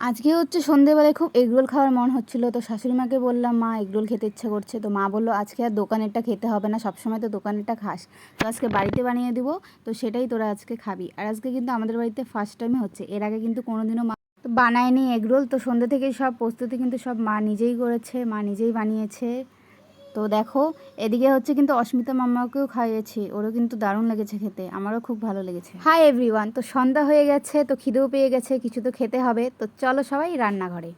আজকে হচ্ছে সন্ধেবেলায় খুব এগরোল খাওয়ার মন হচ্ছিল, তো শাশুড়ি মাকে বললাম মা এগরোল খেতে ইচ্ছা করছে। তো মা বললো আজকে আর দোকানেরটা খেতে হবে না, সবসময় তো দোকানেরটা খাস, তো আজকে বাড়িতে বানিয়ে দিব, তো সেটাই তোরা আজকে খাবি। আর আজকে কিন্তু আমাদের বাড়িতে ফার্স্ট টাইমে হচ্ছে, এর আগে কিন্তু কোনোদিনও মা তো বানায়নি এগরোল। তো সন্ধ্যে থেকেই সব প্রস্তুতি কিন্তু সব মা নিজেই করেছে, মা নিজেই বানিয়েছে। তো দেখো এদিকে হচ্ছে কিন্তু অস্মিতা মাম্মাকেও খাইয়েছি, ওরও কিন্তু দারুণ লেগেছে খেতে, আমারও খুব ভালো লেগেছে। হাই এভরিওয়ান, তো সন্ধ্যা হয়ে গেছে, তো খিদেও পেয়ে গেছে, কিছু তো খেতে হবে, তো চলো সবাই রান্নাঘরে।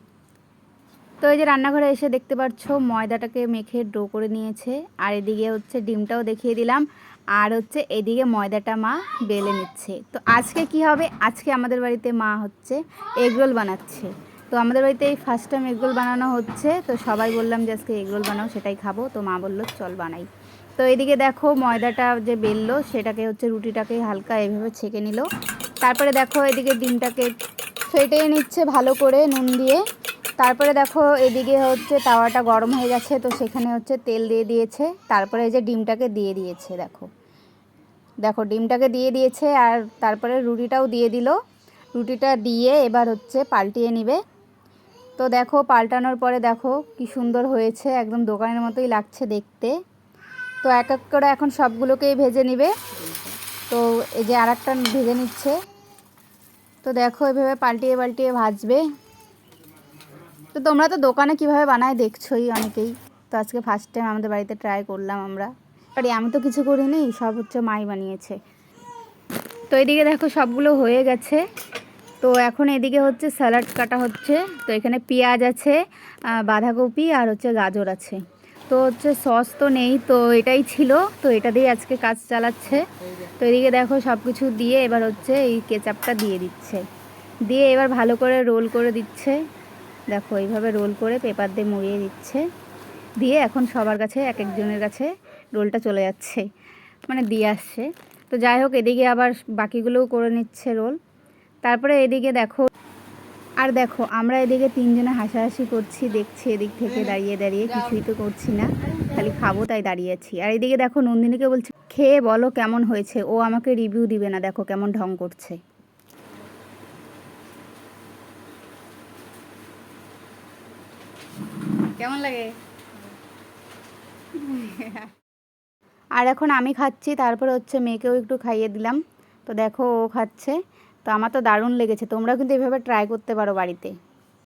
তো এই যে রান্নাঘরে এসে দেখতে পাচ্ছ ময়দাটাকে মেখে ডো করে নিয়েছে, আর এদিকে হচ্ছে ডিমটাও দেখিয়ে দিলাম, আর হচ্ছে এদিকে ময়দাটা মা বেলে নিচ্ছে। তো আজকে কি হবে, আজকে আমাদের বাড়িতে মা হচ্ছে এগরোল বানাচ্ছে। তো আমাদের বাড়িতে এই ফার্স্ট টাইম এগরোল বানানো হচ্ছে, তো সবাই বললাম যে আজকে এগরোল বানাও, সেটাই খাবো। তো মা বললো চল বানাই। তো এদিকে দেখো ময়দাটা যে বেললো সেটাকে হচ্ছে রুটিটাকে হালকা এভাবে ছেঁকে নিল, তারপরে দেখো এদিকে ডিমটাকে ফেটে নিচ্ছে ভালো করে নুন দিয়ে। তারপরে দেখো এদিকে হচ্ছে তাওয়াটা গরম হয়ে গেছে, তো সেখানে হচ্ছে তেল দিয়ে দিয়েছে, তারপরে এই যে ডিমটাকে দিয়ে দিয়েছে। দেখো দেখো ডিমটাকে দিয়ে দিয়েছে, আর তারপরে রুটিটাও দিয়ে দিল। রুটিটা দিয়ে এবার হচ্ছে পাল্টিয়ে নিবে। তো দেখো পাল্টানোর পরে দেখো কি সুন্দর হয়েছে, একদম দোকানের মতোই লাগছে দেখতে। তো এক এক করে এখন সবগুলোকেই ভেজে নিবে। তো এই যে আরেকটা ভেজে নিচ্ছে। তো দেখো এভাবে পাল্টিয়ে পাল্টিয়ে ভাজবে। তো তোমরা তো দোকানে কিভাবে বানায় দেখছোই অনেকেই, তো আজকে ফার্স্ট টাইম আমাদের বাড়িতে ট্রাই করলাম আমরা। আরে আমি তো কিছু করিনি, সব হচ্ছে মাই বানিয়েছে। তো এদিকে দেখো সবগুলো হয়ে গেছে। তো এখন এদিকে হচ্ছে স্যালাড কাটা হচ্ছে। তো এখানে পেঁয়াজ আছে, বাঁধাকপি আর হচ্ছে গাজর আছে। তো হচ্ছে সস তো নেই, তো এটাই ছিল, তো এটা দিয়ে আজকে কাজ চালাচ্ছে। তো এদিকে দেখো সব কিছু দিয়ে এবার হচ্ছে এই কেচাপটা দিয়ে দিচ্ছে, দিয়ে এবার ভালো করে রোল করে দিচ্ছে। দেখো এইভাবে রোল করে পেপার দিয়ে মুড়িয়ে দিচ্ছে, দিয়ে এখন সবার কাছে এক একজনের কাছে রোলটা চলে যাচ্ছে, মানে দিয়ে আসছে। তো যাই হোক এদিকে আবার বাকিগুলোও করে নিচ্ছে রোল। তারপরে এদিকে দেখো, আর দেখো আমরা এদিকে তিনজনে হাসাহাসি করছি, দেখছি এদিক থেকে দাঁড়িয়ে দাঁড়িয়ে, কিছুই তো করছি না, খালি খাবো তাই দাঁড়িয়ে আছি। আর এদিকে দেখো নন্দিনীকে বলছি খেয়ে বলো কেমন হয়েছে, ও আমাকে রিভিউ দিবে না, দেখো কেমন ঢং করছে। কেমন লাগে? আর এখন আমি খাচ্ছি, তারপরে হচ্ছে মেয়েকেও একটু খাইয়ে দিলাম। তো দেখো ও খাচ্ছে, তো আমার তো দারুণ লেগেছে, তোমরাও কিন্তু এভাবে ট্রাই করতে পারো বাড়িতে।